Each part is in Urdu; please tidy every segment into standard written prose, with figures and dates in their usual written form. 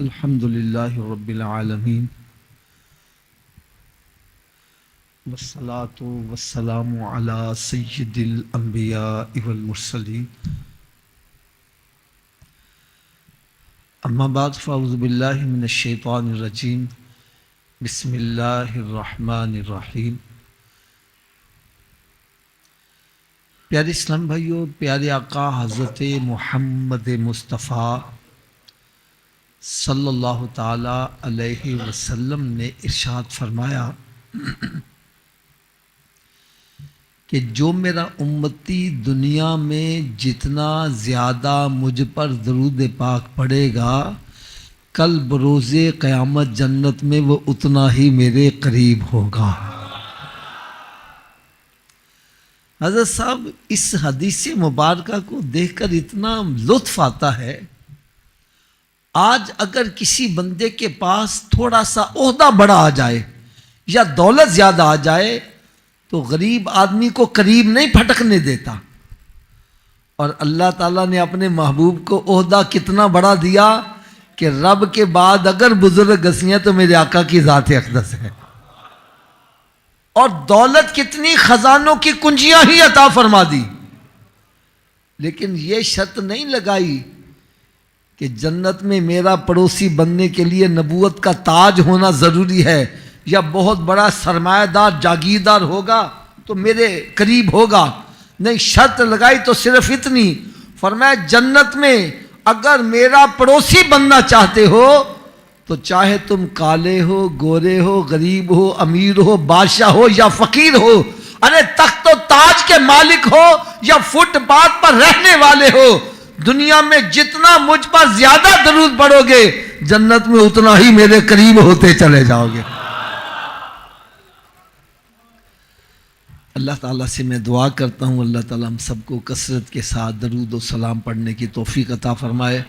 الحمد للہ رب العالمین والصلاة والسلام علی سید الانبیاء والمرسلین اما بعد فاعوذ باللہ من الشیطان الرجیم بسم اللہ الرحمن الرحیم۔ پیارے اسلام بھائیو، پیارے آقا حضرت محمد مصطفیٰ صلی اللہ تعالی علیہ وسلم نے ارشاد فرمایا کہ جو میرا امتی دنیا میں جتنا زیادہ مجھ پر درود پاک پڑھے گا، کل بروز قیامت جنت میں وہ اتنا ہی میرے قریب ہوگا۔ حضرت صاحب، اس حدیث مبارکہ کو دیکھ کر اتنا لطف آتا ہے۔ آج اگر کسی بندے کے پاس تھوڑا سا عہدہ بڑا آ جائے یا دولت زیادہ آ جائے تو غریب آدمی کو قریب نہیں پھٹکنے دیتا، اور اللہ تعالیٰ نے اپنے محبوب کو عہدہ کتنا بڑا دیا کہ رب کے بعد اگر بزرگ ہستیاں تو میرے آقا کی ذات اقدس ہے، اور دولت کتنی خزانوں کی کنجیاں ہی عطا فرما دی، لیکن یہ شرط نہیں لگائی کہ جنت میں میرا پڑوسی بننے کے لیے نبوت کا تاج ہونا ضروری ہے یا بہت بڑا سرمایہ دار جاگیردار ہوگا تو میرے قریب ہوگا۔ نہیں، شرط لگائی تو صرف اتنی، فرمایا جنت میں اگر میرا پڑوسی بننا چاہتے ہو تو چاہے تم کالے ہو، گورے ہو، غریب ہو، امیر ہو، بادشاہ ہو یا فقیر ہو، ارے تخت و تاج کے مالک ہو یا فٹ پاتھ پر رہنے والے ہو، دنیا میں جتنا مجھ پر زیادہ درود پڑھو گے جنت میں اتنا ہی میرے قریب ہوتے چلے جاؤ گے۔ اللہ تعالیٰ سے میں دعا کرتا ہوں اللہ تعالیٰ ہم سب کو کثرت کے ساتھ درود و سلام پڑھنے کی توفیق عطا فرمائے۔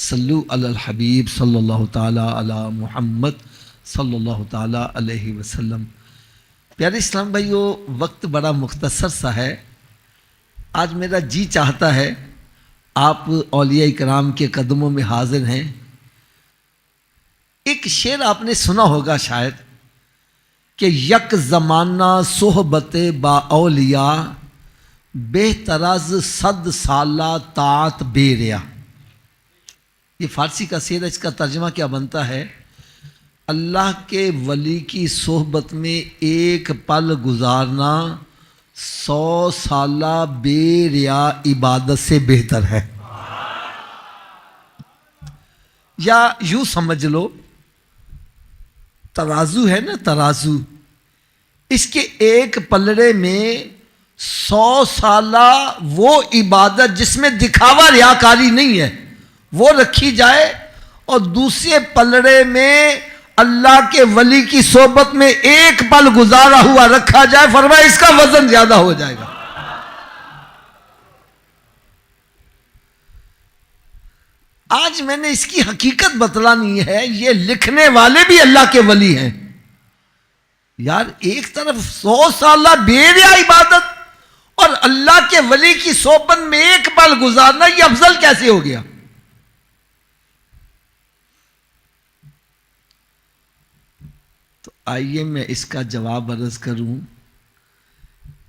صلو علی الحبیب صلی اللہ تعالیٰ علی محمد صلی اللہ تعالیٰ علیہ وسلم۔ پیارے اسلام بھائیو، وقت بڑا مختصر سا ہے۔ آج میرا جی چاہتا ہے، آپ اولیاء کرام کے قدموں میں حاضر ہیں۔ ایک شعر آپ نے سنا ہوگا شاید کہ یک زمانہ صحبت با اولیاء، بہتر از 100 سالہ طاعت بے ریا۔ یہ فارسی کا شعر ہے، اس کا ترجمہ کیا بنتا ہے؟ اللہ کے ولی کی صحبت میں ایک پل گزارنا 100 سالہ بے ریا عبادت سے بہتر ہے۔ یا یوں سمجھ لو، ترازو ہے نا، ترازو، اس کے ایک پلڑے میں 100 سالہ وہ عبادت جس میں دکھاوا ریاکاری نہیں ہے وہ رکھی جائے، اور دوسرے پلڑے میں اللہ کے ولی کی صحبت میں ایک پل گزارا ہوا رکھا جائے، فرمایا اس کا وزن زیادہ ہو جائے گا۔ آج میں نے اس کی حقیقت بتلانی ہے، یہ لکھنے والے بھی اللہ کے ولی ہیں۔ یار، ایک طرف 100 سالہ بے ریا عبادت اور اللہ کے ولی کی صحبت میں ایک پل گزارنا، یہ افضل کیسے ہو گیا؟ تو آئیے میں اس کا جواب عرض کروں۔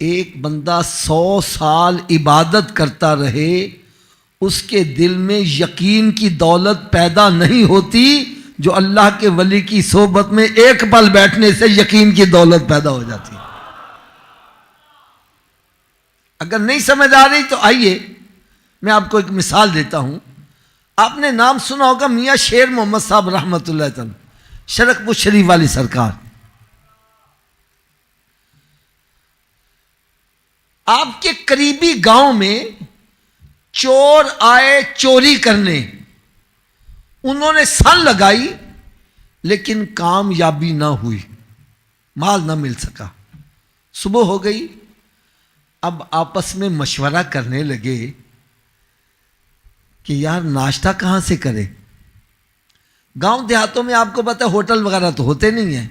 ایک بندہ 100 سال عبادت کرتا رہے، اس کے دل میں یقین کی دولت پیدا نہیں ہوتی جو اللہ کے ولی کی صحبت میں ایک پل بیٹھنے سے یقین کی دولت پیدا ہو جاتی۔ اگر نہیں سمجھ آ رہی تو آئیے میں آپ کو ایک مثال دیتا ہوں۔ آپ نے نام سنا ہوگا میاں شیر محمد صاحب رحمۃ اللہ تعالی، شرق پور شریف والی سرکار۔ آپ کے قریبی گاؤں میں چور آئے چوری کرنے، انہوں نے سن لگائی لیکن کامیابی نہ ہوئی، مال نہ مل سکا۔ صبح ہو گئی، اب آپس میں مشورہ کرنے لگے کہ یار ناشتہ کہاں سے کرے؟ گاؤں دیہاتوں میں آپ کو پتہ ہے ہوٹل وغیرہ تو ہوتے نہیں ہیں،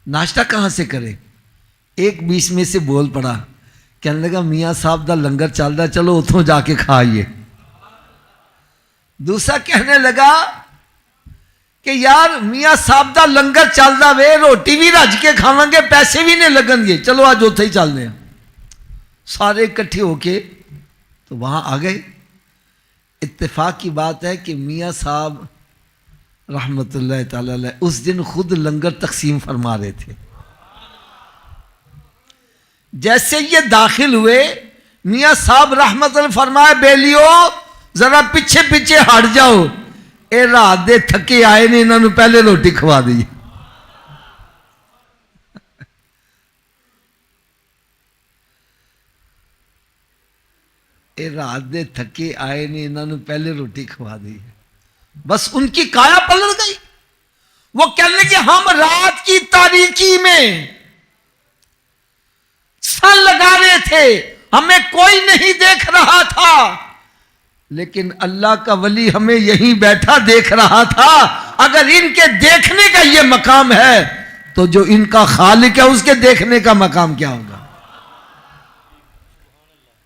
ناشتہ کہاں سے کرے؟ ایک بیچ میں سے بول پڑا، کہنے لگا میاں صاحب دا لنگر چل رہا، چلو اتھوں جا کے کھائیے۔ دوسرا کہنے لگا کہ یار میاں صاحب دا لنگر چلدا وے، روٹی بھی رج کے کھاواں گے، پیسے بھی نہیں لگن گے، چلو آج اوتھے ہی چلنے ہیں۔ سارے اکٹھے ہو کے تو وہاں آ گئے۔ اتفاق کی بات ہے کہ میاں صاحب رحمت اللہ تعالی علیہ اس دن خود لنگر تقسیم فرما رہے تھے۔ جیسے یہ داخل ہوئے، میاں صاحب رحمت اللہ فرمائے بیلیو ذرا پیچھے پیچھے ہٹ جاؤ، اے رات دے تھکے آئے نے، انہوں نے پہلے روٹی کھوا دی۔ اے رات دے تھکے آئے نے، انہوں نے پہلے روٹی کھوا دی۔ بس ان کی کایا پلٹ گئی۔ وہ کہنے لگے ہم رات کی تاریکی میں سن لگا رہے تھے، ہمیں کوئی نہیں دیکھ رہا تھا، لیکن اللہ کا ولی ہمیں یہیں بیٹھا دیکھ رہا تھا۔ اگر ان کے دیکھنے کا یہ مقام ہے تو جو ان کا خالق ہے اس کے دیکھنے کا مقام کیا ہوگا؟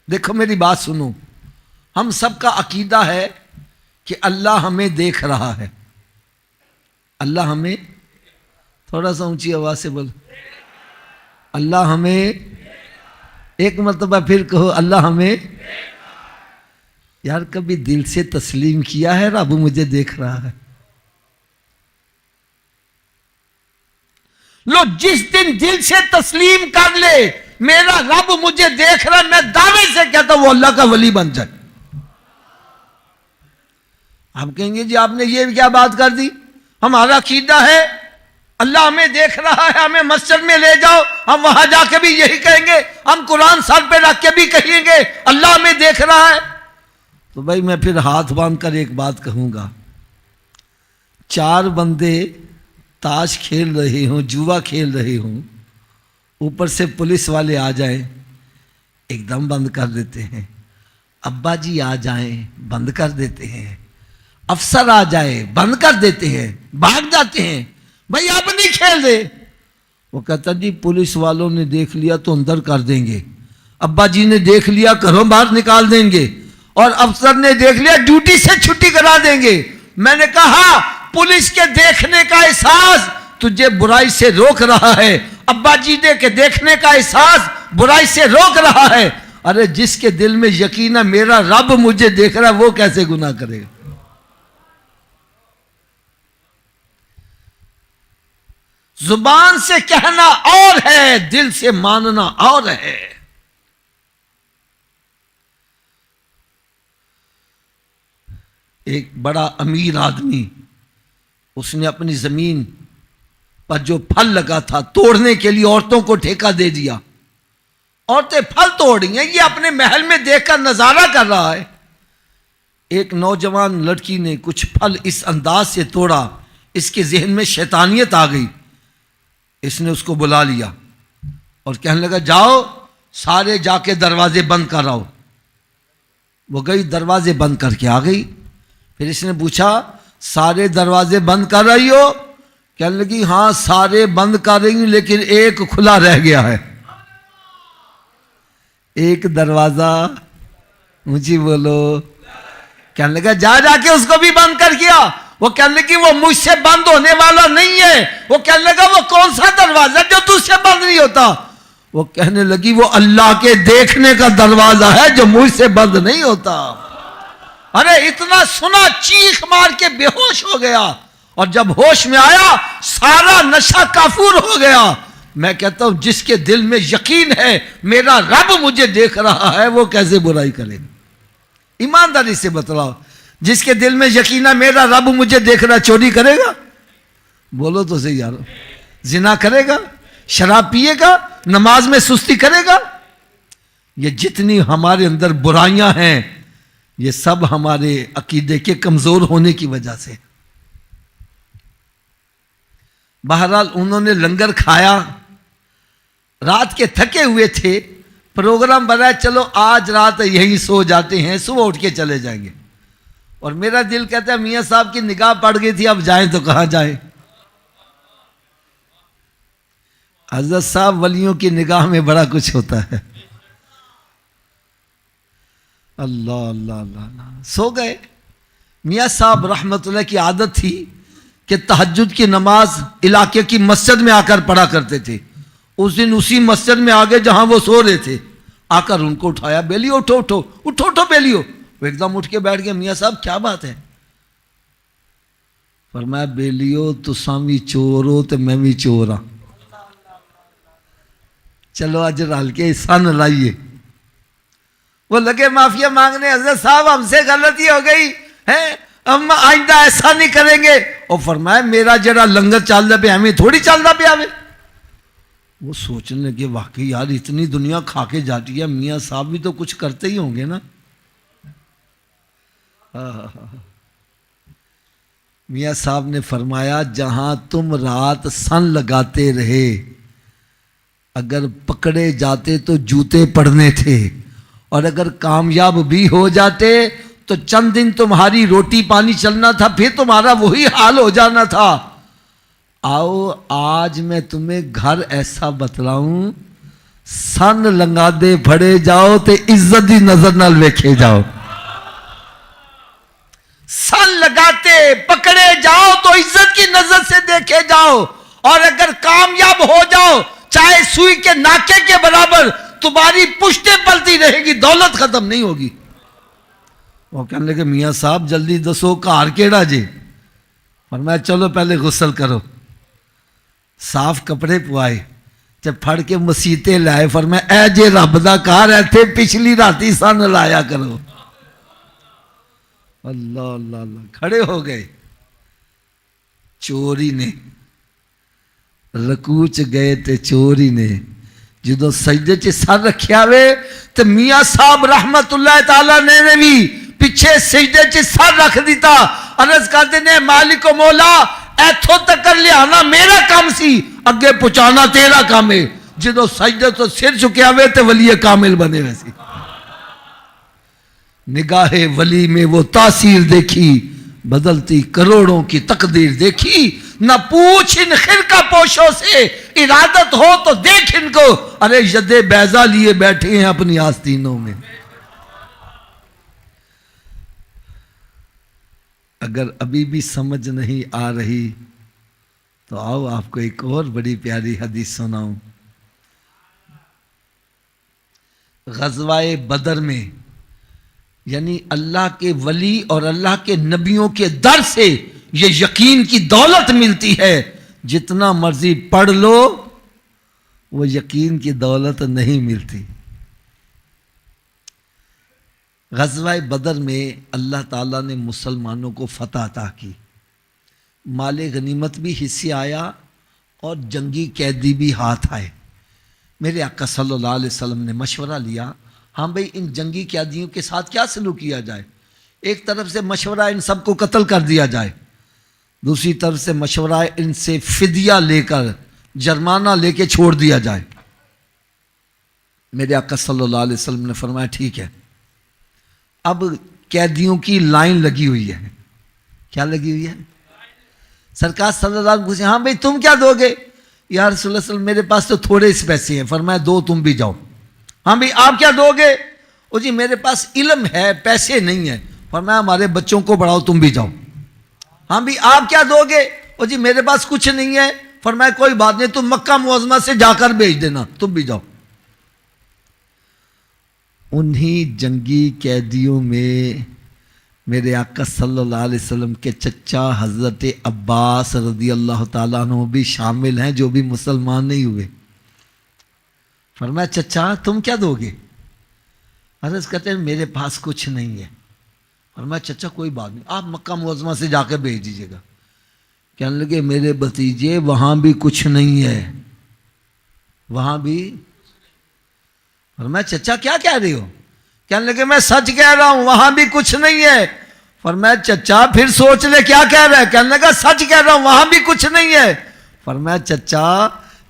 دیکھو میری بات سنو، ہم سب کا عقیدہ ہے کہ اللہ ہمیں دیکھ رہا ہے۔ اللہ ہمیں، تھوڑا سا اونچی آواز سے بولو، اللہ ہمیں، ایک مرتبہ پھر کہو اللہ ہمیں۔ یار کبھی دل سے تسلیم کیا ہے رب مجھے دیکھ رہا ہے؟ لو جس دن دل سے تسلیم کر لے میرا رب مجھے دیکھ رہا ہے، میں دعوے سے کہتا ہوں وہ اللہ کا ولی بن جائے۔ آپ کہیں گے جی آپ نے یہ کیا بات کر دی؟ ہمارا عقیدہ ہے اللہ ہمیں دیکھ رہا ہے، ہمیں مسجد میں لے جاؤ ہم وہاں جا کے بھی یہی کہیں گے، ہم قرآن سر پہ رکھ کے بھی کہیں گے اللہ ہمیں دیکھ رہا ہے۔ تو بھائی میں پھر ہاتھ باندھ کر ایک بات کہوں گا، چار بندے تاش کھیل رہے ہوں، جوا کھیل رہے ہوں، اوپر سے پولیس والے آ جائیں، ایک دم بند کر دیتے ہیں، ابا جی آ جائیں بند کر دیتے ہیں، افسر آ جائے بند کر دیتے ہیں، بھاگ جاتے ہیں، بھائی آپ نہیں کھیل رہے۔ وہ کہتا جی پولیس والوں نے دیکھ لیا تو اندر کر دیں گے، ابا جی نے دیکھ لیا گھروں باہر نکال دیں گے، اور افسر نے دیکھ لیا ڈیوٹی سے چھٹی کرا دیں گے۔ میں نے کہا پولیس کے دیکھنے کا احساس تجھے برائی سے روک رہا ہے، ابا جی نے کے دیکھنے کا احساس برائی سے روک رہا ہے۔ ارے جس کے دل میں یقین ہے میرا رب مجھے دیکھ رہا ہے وہ کیسے گناہ کرے گا؟ زبان سے کہنا اور ہے، دل سے ماننا اور ہے۔ ایک بڑا امیر آدمی، اس نے اپنی زمین پر جو پھل لگا تھا توڑنے کے لیے عورتوں کو ٹھیکہ دے دیا۔ عورتیں پھل توڑ رہی ہیں، یہ اپنے محل میں دیکھ کر نظارہ کر رہا ہے۔ ایک نوجوان لڑکی نے کچھ پھل اس انداز سے توڑا، اس کے ذہن میں شیطانیت آ گئی، اس نے اس کو بلا لیا اور کہنے لگا جاؤ سارے جا کے دروازے بند کر آؤ۔ وہ گئی دروازے بند کر کے آ گئی۔ پھر اس نے پوچھا سارے دروازے بند کر رہی ہو؟ کہنے لگی ہاں سارے بند کر رہی ہوں لیکن ایک کھلا رہ گیا ہے۔ ایک دروازہ، اونچی بولو، کہنے لگا جا کے اس کو بھی بند کر کیا۔ وہ کہنے لگی وہ مجھ سے بند ہونے والا نہیں ہے۔ وہ کہنے لگا وہ کون سا دروازہ جو تجھ سے بند نہیں ہوتا؟ وہ کہنے لگی وہ اللہ کے دیکھنے کا دروازہ ہے جو مجھ سے بند نہیں ہوتا۔ ارے اتنا سنا چیخ مار کے بے ہوش ہو گیا، اور جب ہوش میں آیا سارا نشہ کافور ہو گیا۔ میں کہتا ہوں جس کے دل میں یقین ہے میرا رب مجھے دیکھ رہا ہے وہ کیسے برائی کرے گا؟ ایمانداری سے بتلاؤ، جس کے دل میں یقین ہے میرا رب مجھے دیکھ رہا، چوری کرے گا؟ بولو تو صحیح یارو، زنا کرے گا، شراب پیے گا، نماز میں سستی کرے گا؟ یہ جتنی ہمارے اندر برائیاں ہیں یہ سب ہمارے عقیدے کے کمزور ہونے کی وجہ سے۔ بہرحال انہوں نے لنگر کھایا، رات کے تھکے ہوئے تھے، پروگرام بنایا چلو آج رات یہیں سو جاتے ہیں، صبح اٹھ کے چلے جائیں گے۔ اور میرا دل کہتا ہے میاں صاحب کی نگاہ پڑ گئی تھی اب جائیں تو کہاں جائیں؟ حضرت صاحب ولیوں کی نگاہ میں بڑا کچھ ہوتا ہے۔ اللہ اللہ اللہ اللہ، سو گئے۔ میاں صاحب رحمت اللہ کی عادت تھی کہ تہجد کی نماز علاقے کی مسجد میں آ کر پڑھا کرتے تھے. اس دن اسی مسجد میں آگے جہاں وہ سو رہے تھے آ کر ان کو اٹھایا, بیلیو اٹھو اٹھو اٹھو اٹھو بیلیو. وہ ایک دم اٹھ کے بیٹھ گئے, میاں صاحب کیا بات ہے؟ فرمایا بیلیو تساں بھی چور ہو تو میں بھی چور ہاں, چلو اج رل کے سن لائیے. وہ لگے معافیا مانگنے, حضرت صاحب ہم سے غلطی ہو گئی ہے, ہم آئندہ ایسا نہیں کریں گے. اور فرمایا میرا جڑا لنگر چلتا پہ ہمیں تھوڑی چلتا پیا. وہ سوچنے لگے واقعی یار اتنی دنیا کھا کے جاتی ہے, میاں صاحب بھی تو کچھ کرتے ہی ہوں گے نا. میاں صاحب نے فرمایا جہاں تم رات سن لگاتے رہے اگر پکڑے جاتے تو جوتے پڑنے تھے, اور اگر کامیاب بھی ہو جاتے تو چند دن تمہاری روٹی پانی چلنا تھا, پھر تمہارا وہی حال ہو جانا تھا. آؤ آج میں تمہیں گھر ایسا بتلاؤں, سن لنگا دے پھڑے جاؤ تے عزت دی نظر نال ویکھے جاؤ. سن لگاتے پکڑے جاؤ تو عزت کی نظر سے دیکھے جاؤ, اور اگر کامیاب ہو جاؤ چاہے سوئی کے ناکے کے برابر تمہاری پشتیں پلتی رہے گی, دولت ختم نہیں ہوگی. وہ کہنے لگے میاں صاحب جلدی دسو کار کیڑا جے؟ فرمایا چلو پہلے غسل کرو. صاف کپڑے پوائے تے پھڑ کے مسیتے لائے. فرمایا اے جے رب دا کار ایتھے پچھلی راتی سن لایا کرو. اللہ اللہ اللہ, کھڑے ہو گئے. چوری نے رکوع چ گئے تے چوری نے جدو سجدے چ سر رکھیا وے تے میاں صاحب رحمت اللہ تعالی نے بھی پیچھے سجدے چ سر رکھ دیتا. عرض کرتے نے مالک و مولا ایتھوں تک کر لیانا میرا کام سی, اگے پہنچانا تیرا کام ہے. جدو سجدے تو سر چکیا ہوئے تے ولی کامل بنے ویسی. نگاہ ولی میں وہ تاثیر دیکھی, بدلتی کروڑوں کی تقدیر دیکھی. نہ پوچھ ان خرقہ پوشوں سے, ارادت ہو تو دیکھ ان کو, ارے ید بیضا لیے بیٹھے ہیں اپنی آستینوں میں. اگر ابھی بھی سمجھ نہیں آ رہی تو آؤ آپ کو ایک اور بڑی پیاری حدیث سناؤں. غزوہ بدر میں یعنی اللہ کے ولی اور اللہ کے نبیوں کے در سے یہ یقین کی دولت ملتی ہے. جتنا مرضی پڑھ لو وہ یقین کی دولت نہیں ملتی. غزوہ بدر میں اللہ تعالیٰ نے مسلمانوں کو فتح عطا کی, مال غنیمت بھی حصے آیا اور جنگی قیدی بھی ہاتھ آئے. میرے آقا صلی اللہ علیہ وسلم نے مشورہ لیا, ہاں بھئی ان جنگی قیدیوں کے ساتھ کیا سلوک کیا جائے. ایک طرف سے مشورہ ان سب کو قتل کر دیا جائے, دوسری طرف سے مشورہ ان سے فدیہ لے کر جرمانہ لے کے چھوڑ دیا جائے. میرے آقا صلی اللہ علیہ وسلم نے فرمایا ٹھیک ہے. اب قیدیوں کی لائن لگی ہوئی ہے. کیا لگی ہوئی ہے؟ سرکار صلی اللہ علیہ وسلم پوچھے ہاں بھئی تم کیا دو گے؟ یا رسول اللہ صلی اللہ علیہ وسلم میرے پاس تو تھوڑے اس پیسے ہیں. فرمایا دو تم بھی جاؤ. ہاں بھئی آپ کیا دو گے؟ او جی میرے پاس علم ہے پیسے نہیں ہیں. فرمایا ہمارے بچوں کو پڑھاؤ تم بھی جاؤ. ہاں بھئی آپ کیا دو گے؟ او جی میرے پاس کچھ نہیں ہے. فرمایا کوئی بات نہیں تم مکہ معظمہ سے جا کر بھیج دینا, تم بھی جاؤ. انہی جنگی قیدیوں میں میرے آقا صلی اللہ علیہ وسلم کے چچا حضرت عباس رضی اللہ تعالیٰ عنہ بھی شامل ہیں جو بھی مسلمان نہیں ہوئے. فرمایا چچا تم کیا دو گے؟ عرض کرتے ہیں میرے پاس کچھ نہیں ہے. فرمایا چچا کوئی بات نہیں آپ مکہ معظمہ سے جا کر بھیج دیجیے گا. کہنے لگے میرے بھتیجے وہاں بھی کچھ نہیں ہے, وہاں بھی. فرمایا چچا کیا کہہ رہے ہو؟ کہنے لگے میں سچ کہہ رہا ہوں وہاں بھی کچھ نہیں ہے. فرمایا چچا پھر سوچ لے کیا کہہ رہا ہے. کہنے لگا سچ کہہ رہا ہوں وہاں بھی کچھ نہیں ہے. فرمایا چچا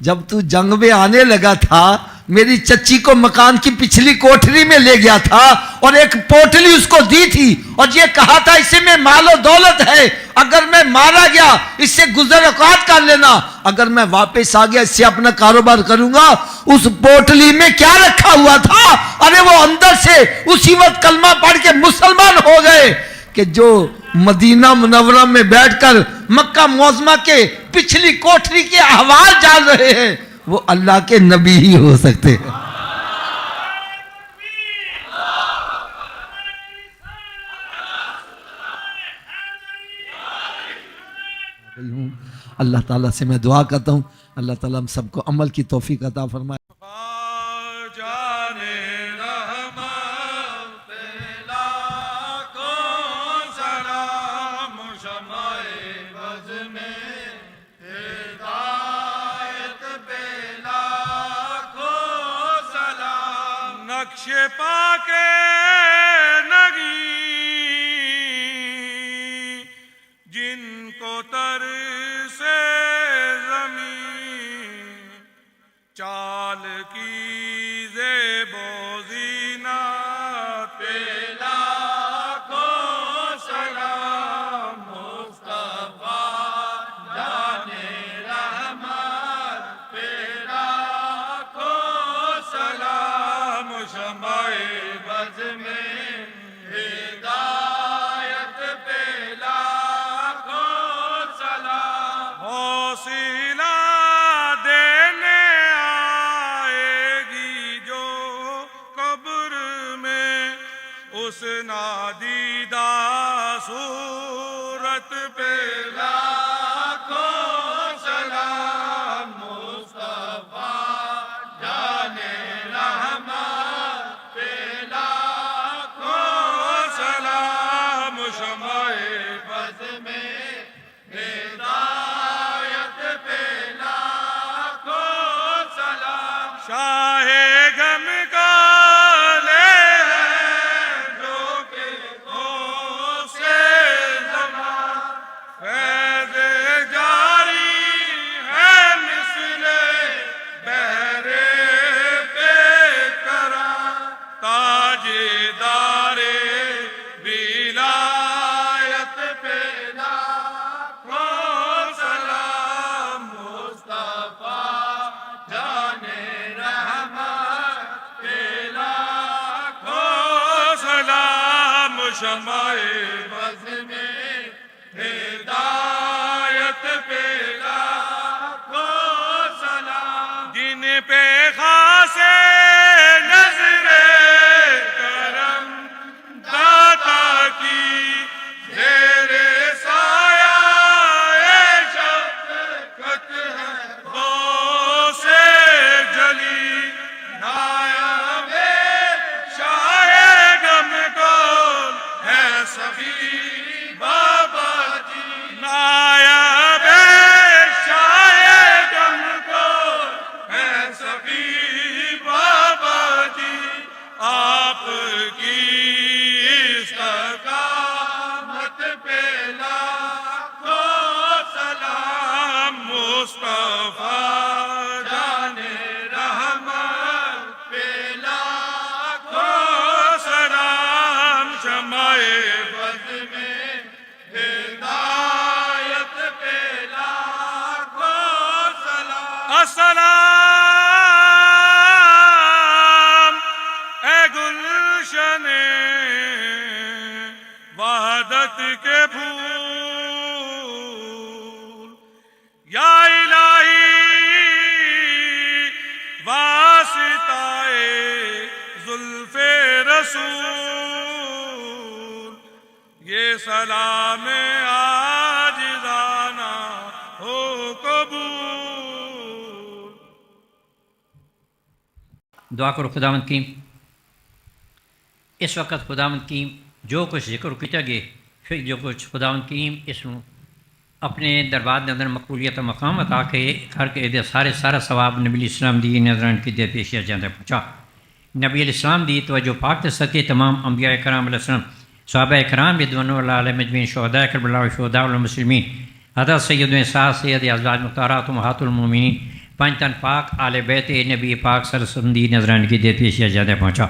جب تو جنگ میں آنے لگا تھا میری چچی کو مکان کی پچھلی کوٹری میں لے گیا تھا اور ایک پوٹلی اس کو دی تھی اور یہ کہا تھا اسے میں مال و دولت ہے, اگر میں مارا گیا اس سے گزر اوقات کر لینا, اگر میں واپس آ گیا اس سے اپنا کاروبار کروں گا. اس پوٹلی میں کیا رکھا ہوا تھا؟ ارے وہ اندر سے اسی وقت کلمہ پڑھ کے مسلمان ہو گئے کہ جو مدینہ منورہ میں بیٹھ کر مکہ معظمہ کے پچھلی کوٹری کے احوال جان رہے ہیں، وہ اللہ کے نبی ہی ہو سکتے ہیں۔ اللہ تعالیٰ سے میں دعا کرتا ہوں اللہ تعالیٰ ہم سب کو عمل کی توفیق عطا فرمائے۔ نقش پاک نگی جن کو تر سے زمین، چال کی زیب و زینت پہ لاکھوں سلام، مصطفیٰ جان رحمت پہ لاکھوں سلام، شمع بز میں ہدایت پہ لاکھوں سلام، حوصلہ دینے آئے گی جو قبر میں اس نادیدہ صورت پہ لاکھوں سلام، مصطفیٰ جان رحمت پہ لاکھوں سلام، شمع بز میں ہدایت پہ لاکھوں سلام، شاہ غم کا لے ہے جو کہ غوث زمان، فیض جاری ہے مثل بحر بے قرار، تاجدار ولایت پہ لاکھوں سلام، مصطفیٰ جان رحمت پہ لاکھوں سلام، شمع بز میں ہدایت پہ لاکھوں سلام، جن پہ خاص نظر کرم داتا کی زیر سایہ شفقت ہے غوث جلی، نائب شاہ غم کون ہے سخی بابا جی، نائب شاہ غم کون ہے سخی بابا جی، آپ کی استقامت پہ لاکھوں سلام، مصطفیٰ جان رحمت پہ لاکھوں سلام، شمع بز میں ہدایت پہ لاکھوں سلام، السلام اے گلشن وحدت کے پھول، یا الہی واسطہ زلف رسول، یہ سلام عاجزانہ ہو قبول۔ دعا کرو خداوند کی اس وقت خداوند کی جو کچھ ذکر کیا گیا، پھر جو کچھ خداوند کی اس نو اپنے دربار کے اندر مقبولیت و مقام عطا کے کر کے سارا ثواب نبی علیہ السلام دی نظران کی دے پیش جاندے پہنچا۔ نبی علیہ السلام دی توجہ پاک تے سکے تمام انبیاء کرام علیہ السلام، صحابہ کرام رضوان اللہ علیہم اجمعین، شہداء کربلا و شہداء المسلمین، حضرت سید سعد سید ازواج مختارات امہات المومنین، پنج تن پاک آل بیت نبی پاک صلی اللہ علیہ وسلم دی نظران کی دے پیش جاندے پہنچا۔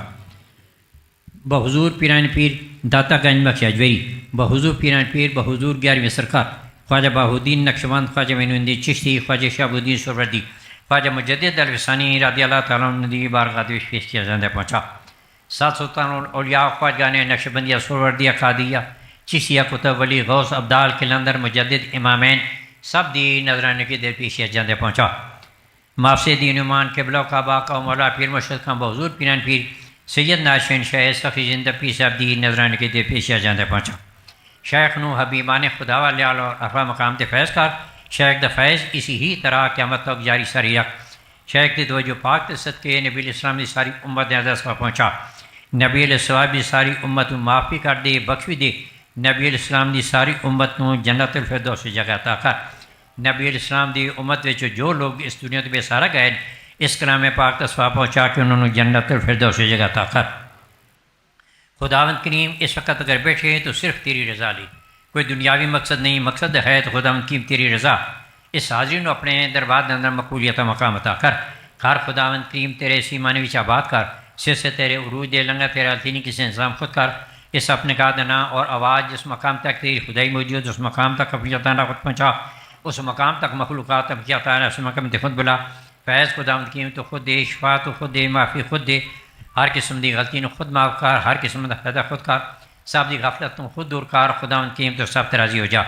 بحضور پیران پیر داتا گنج بخش اجویری، بحضور پیران پیر، بحضور 11ویں سرکار خواجہ بہاؤالدین نقشبند، خواجہ معین الدین چشتی، خواجہ شہاب الدین سہروردی، خواجہ مجدد الوثانی رضی اللہ تعالیٰ عنہ دی بارگاہ پیش کیا جاندہ پہنچا۔ 7 سلطان اولیاء خواجگان نقشبندیہ سہروردیہ قادریہ چشتیہ کتب ولی غوث ابدال قلندر مجدد امامین سب دی نظرانے کی در پیشیہ جاندے پہنچا مافس دین عمان قبلہ کعبہ کا مولا پیر مرشد خان بحضور پیران پیر سید ناشین شاہ سخی زندہ پیر صاحب دی نظرانے کی در پیشیہ جاندے پہنچا شیخ نو حبیبان خدا والے اور افا مقام تے فیض کار شیخ دا فیض اسی ہی طرح قیامت تک جاری ساری رکھ شیخ دی توجہ پاک تے صدقے نبی علیہ السلام دی ساری امت نے سوا پہنچا نبی علیہ السلام دی ساری امت معاف بھی کر دے بخش بھی دے نبی علیہ السلام دی ساری امت نو جنت الفردوس جگہ عطا کر نبی علیہ السلام دی امت وچ جو لوگ اس دنیا تے بے سارا گئے اس کلام پاک تے سوا پہنچا کے انہوں نے جنت الفردوس جگہ عطا کر خداوند کریم اس وقت اگر بیٹھے تو صرف تیری رضا لی کوئی دنیاوی مقصد نہیں مقصد ہے تو خداوند کریم تیری رضا اس حاضرین کو اپنے دربار کے اندر مقبولیت مقام عطا کر خداوند کریم تیرے سیمانے وچ آباد کر سے تیرے عروج دے لنگا تیرا تینی کسی انظام خود کر اس اپنے کا دنا اور آواز جس مقام تک تیری خدائی موجود اس مقام تک اپنی عطا خود پہنچا اس مقام تک مخلوقات اپنی عطا اس مقام تے خود بلا فیض خداوند کریم تو خود دے شفا تو خود دے معافی خود دے ہر قسم دی غلطی نو خود معاف کر ہر قسم دا فائدہ خود کر سب دی غفلت تو خود دور کر خداوند کریم تو سب راضی ہو جا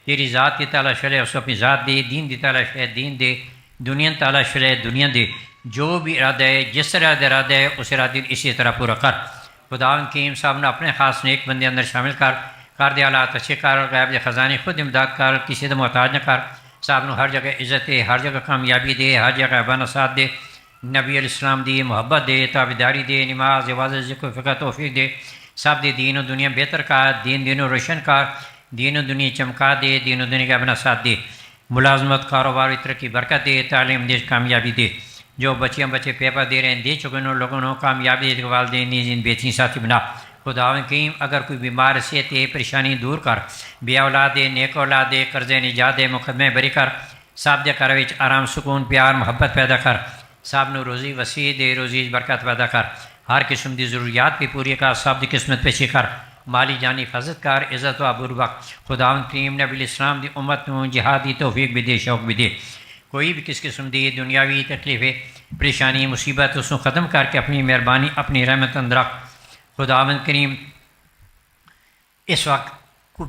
تیری ذات کی تلاش ہے اس کو اپنی ذات دے دین دی تلاش ہے دین دے دنیا تلاش ہے دنیا دے جو بھی ارادہ ہے جس طرح کا ارادہ ہے اس ارادے اسی طرح پورا کر خداوند کریم صاحب نے اپنے خاص نیک بندے اندر شامل کر دے حالات اچھے کر غیب دے خزانے خود امداد کر کسی دے محتاج نہ کر صاحب نے ہر جگہ عزت دے ہر جگہ کامیابی دے ہر جگہ غیبانہ ساتھ دے نبی علیہ السلام دی محبت دے تابعداری دے نماز عبادت ذکر فقہ توفیق دے سب دے دین و دنیا بہتر کر دین و روشن کر دین و دنیا چمکا دے دین و دنیا کا اپنا ساتھ دے ملازمت کاروبار ترقی برکت دے تعلیم دے کامیابی دے جو بچے پیپر دے رہے ہیں دے چکے ان لوگوں نے کامیابی دے والدین نیزین بہترین ساتھی بنا خداوند کریم اگر کوئی بیمار صحت پریشانی دور کر بے اولاد دے نیک اولاد دے قرض نجات دے مقدمے بری کر سب دے گھر وچ آرام سکون پیار محبت پیدا کر سب نو روزی وسیع دے روزی برکت پیدا کر ہر قسم دی ضروریات بھی پوری کر سب دی قسمت پیشی کر مالی جانی حفاظت کر عزت و عبور وقت خداوند کریم نبی علیہ السلام دی امت نو جہادی توفیق بھی دے شوق بھی دے کوئی بھی کس قسم دی دنیاوی تکلیفیں پریشانی مصیبت اس کو ختم کر کے اپنی مہربانی اپنی رحمت اندر رکھ خداوند کریم اس وقت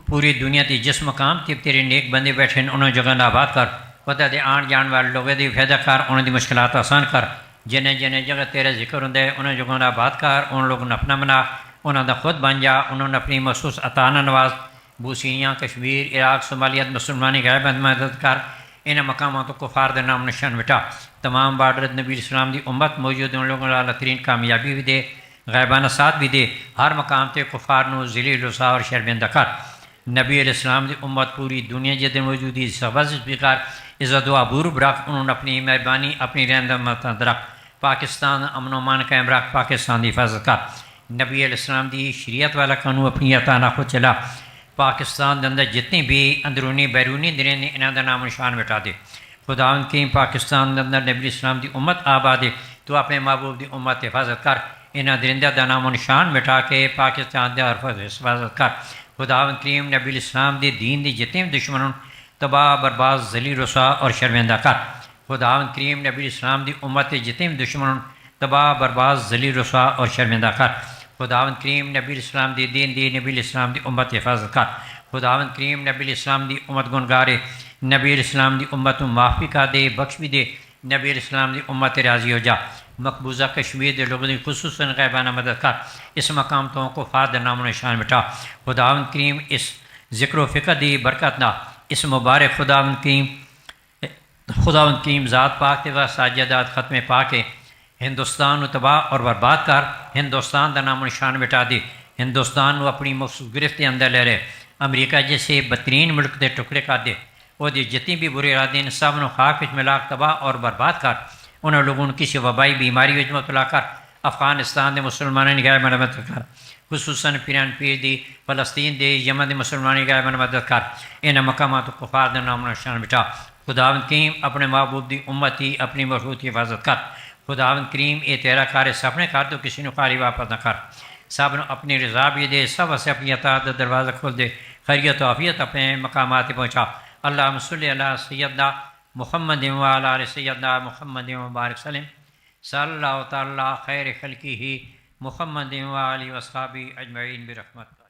پوری دنیا کی جس مقام تے تیرے نیک بندے بیٹھے انہوں جگہ آباد کر خدا دے آن جان والے لوگوں دی فائدہ کر انہوں دی مشکلات آسان کر جنہیں جگہ تیرا ذکر ہوں انہوں جگہ آباد کر ان لوگوں نے اپنا بنا انہوں دا خود بن جا انہوں نے اپنی مخصوص عطانہ نواز بوسینیاں کشمیر عراق صومالیت مسلمانی غیب مدد کر ان مقامات کو کفار دے نام نشان مٹا تمام بارڈر نبی اسلام دی امت موجود ان لوگوں اعلیٰ ترین کامیابی بھی دے غیبانہ ساتھ بھی دے ہر مقام تے کفار نو ذلیل رسوا اور شرمندہ کر نبی علیہ السلام دی امت پوری دنیا جد موجودی سبز بھی کر عزت و عبور برکھ انہوں نے اپنی مہربانی اپنی رحمت رکھ پاکستان امن و امان قائم رکھ پاکستان دی حفاظت کر نبی علیہ السلام دی شریعت والا قانون اپنی عطا خود چلا پاکستان دے اندر جتنی بھی اندرونی بیرونی دریں نے انہاں دا نام نشان مٹا دے خداوند کریم پاکستان دے اندر نبی اسلام دی امت آباد دے تو اپنے محبوب دی امت حفاظت کر انہاں درندہ دا نام نشان مٹا کے پاکستان دے حفاظت کر خداوند کریم نبی اسلام دی دین دی جتنے دشمنوں تباہ برباد ذلیل رسوا اور شرمندہ کر خداوند کریم نبی اسلام دی امت جتنے دشمنوں تباہ برباد ذلیل رسوا اور شرمندہ کر خداوند کریم نبی اسلام دی دین دی نبی اسلام دی امت حفاظت کر خداوند کریم نبی اسلام دی امت گنگارے نبی اسلام دی امت معافی کا دے بخش بھی دے نبی اسلام دی امت راضی ہو جا مقبوضہ کشمیر دے لوگوں دی خصوصاً غیبانہ مدد کر اس مقام تو کو فاد نام و نشان مٹا خداوند کریم اس ذکر و فکر دی برکت نہ اس مبارک خداوند کریم ذات پاک تے ساجدات ختم پاک ہندوستان تباہ اور برباد کر ہندوستان دا نام و نشان مٹا دے ہندوستان اپنی مخصوص گرفت کے اندر لے رہے امریکہ جیسے بدترین ملک دے ٹکڑے کر دے وہ دی جتنی بھی برے ارادے سب نو خاک وچ ملا تباہ اور برباد کر انہوں لوگوں نے کسی وبائی بیماری وچ مبتلا کر افغانستان دے مسلمانوں کی غیب مدد کر خصوصاً پیران پیر دی فلسطین دے یمن دے مسلمانوں کی غیب مدد کر ان مقامات کو کفار دے نام نشان مٹا خداوند کریم اپنے محبوب دی امتی اپنی مشروط حفاظت کر خداوند کریم اے تیرا کار سپنے کر دو کسی نو خالی واپس نہ کر سب نے اپنی رضا بھی دے سب سے اپنی اطاعت دا دروازہ کھول دے خیریت و عافیت اپنے مقامات پہنچا اللہم صلی علی سیدنا محمد و علی سیدنا محمد مبارک سلم صلی اللہ تعالی خیر خلقہ محمد و علی وصحابہ اجمعین برحمت